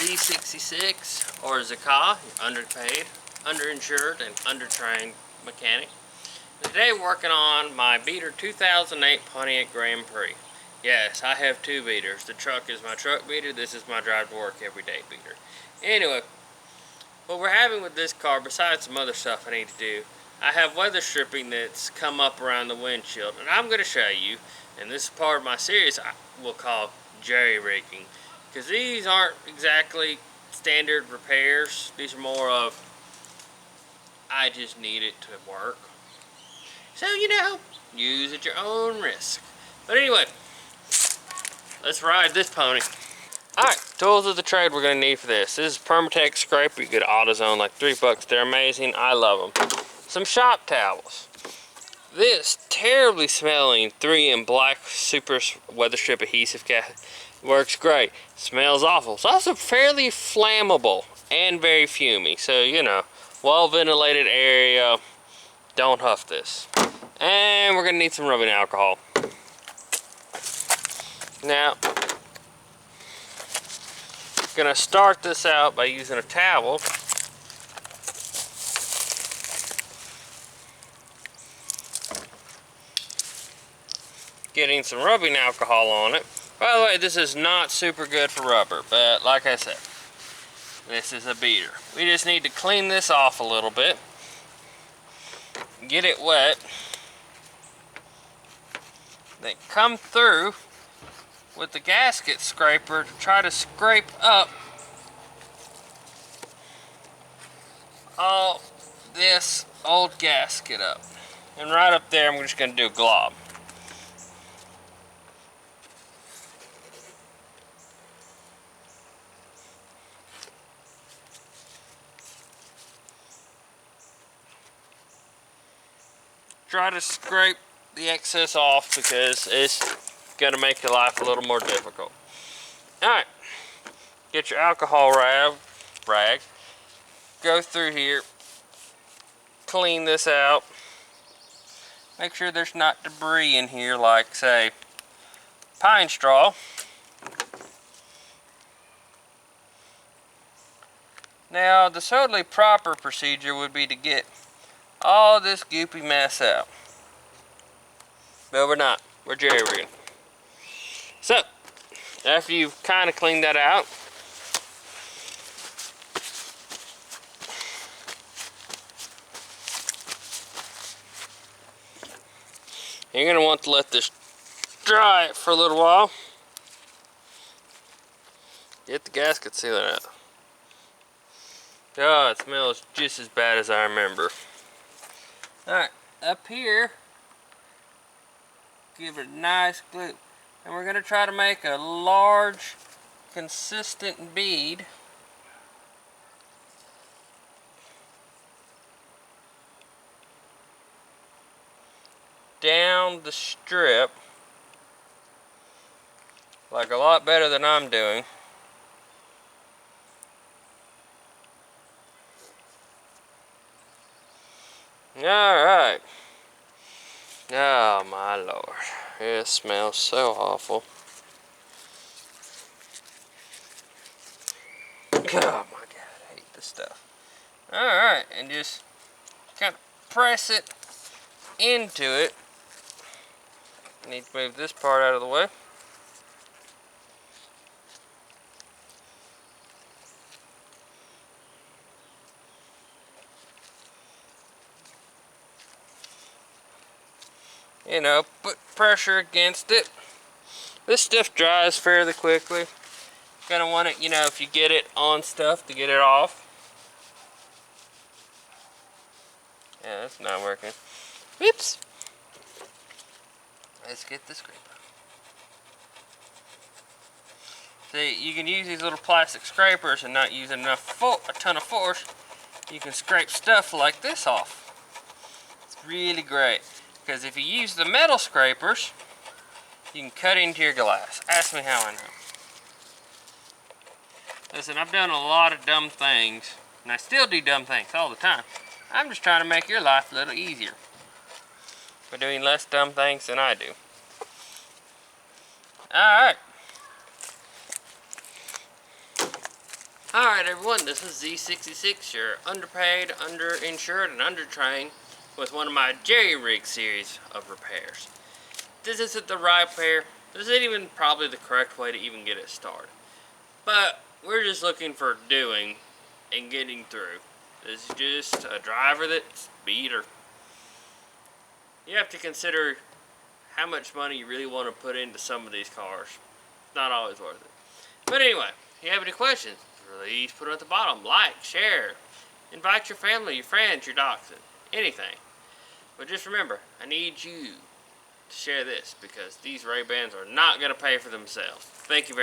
Z66 or Zaka, you're underpaid, underinsured, and undertrained mechanic. Today working on my beater 2008 Pontiac Grand Prix. Yes, I have two beaters. The truck is my truck beater, this is my drive to work everyday beater. Anyway, what we're having with this car, besides some other stuff I need to do, I have weather stripping that's come up around the windshield, and I'm going to show you, and this is part of my series I will call Jerry Rigging, because these aren't exactly standard repairs. These are more of, I just need it to work. So, you know, use at your own risk. But anyway, let's ride this pony. Alright, tools of the trade we're going to need for this. This is Permatex scraper. You get AutoZone, like $3. They're amazing. I love them. Some shop towels. This terribly smelling 3M black super weather strip adhesive works great. Smells awful. It's also fairly flammable and very fumey. So, you know, well ventilated area. Don't huff this. And we're going to need some rubbing alcohol. Now, going to start this out by using a towel. Getting some rubbing alcohol on it. By the way, this is not super good for rubber, but like I said, this is a beater. We just need to clean this off a little bit. Get it wet. Then come through with the gasket scraper to try to scrape up all this old gasket up. And right up there, I'm just going to do a glob. Try to scrape the excess off because it's going to make your life a little more difficult. Alright, get your alcohol rag, go through here, clean this out, make sure there's not debris in here like, say, pine straw. Now, the totally proper procedure would be to get all this goopy mess out. But we're not. We're Jerry Riggin. So, after you've kind of cleaned that out, you're going to want to let this dry for a little while. Get the gasket sealer out. Oh, it smells just as bad as I remember. Alright, up here, give it a nice glue. And we're going to try to make a large, consistent bead. Down the strip. Like a lot better than I'm doing. Alright. Oh my lord. It smells so awful. Oh my god, I hate this stuff. Alright, and just kind of press it into it. Need to move this part out of the way. You know, put pressure against it. This stuff dries fairly quickly. Gonna want it, you know, if you get it on stuff, to get it off. Yeah, that's not working. Whoops. Let's get the scraper. See, you can use these little plastic scrapers and not use a ton of force. You can scrape stuff like this off. It's really great. Because if you use the metal scrapers, you can cut into your glass. Ask me how I know. Listen, I've done a lot of dumb things, and I still do dumb things all the time. I'm just trying to make your life a little easier by doing less dumb things than I do. Alright. Alright everyone, this is Z66, your underpaid, underinsured, and undertrained with one of my Jerry Rig series of repairs. This isn't the right repair. This isn't even probably the correct way to even get it started. But we're just looking for doing and getting through. This is just a driver that's beater. You have to consider how much money you really want to put into some of these cars. It's not always worth it. But anyway, if you have any questions, please put it at the bottom. Like, share, invite your family, your friends, your dachshund, anything. But just remember, I need you to share this because these Ray-Bans are not going to pay for themselves. Thank you very much.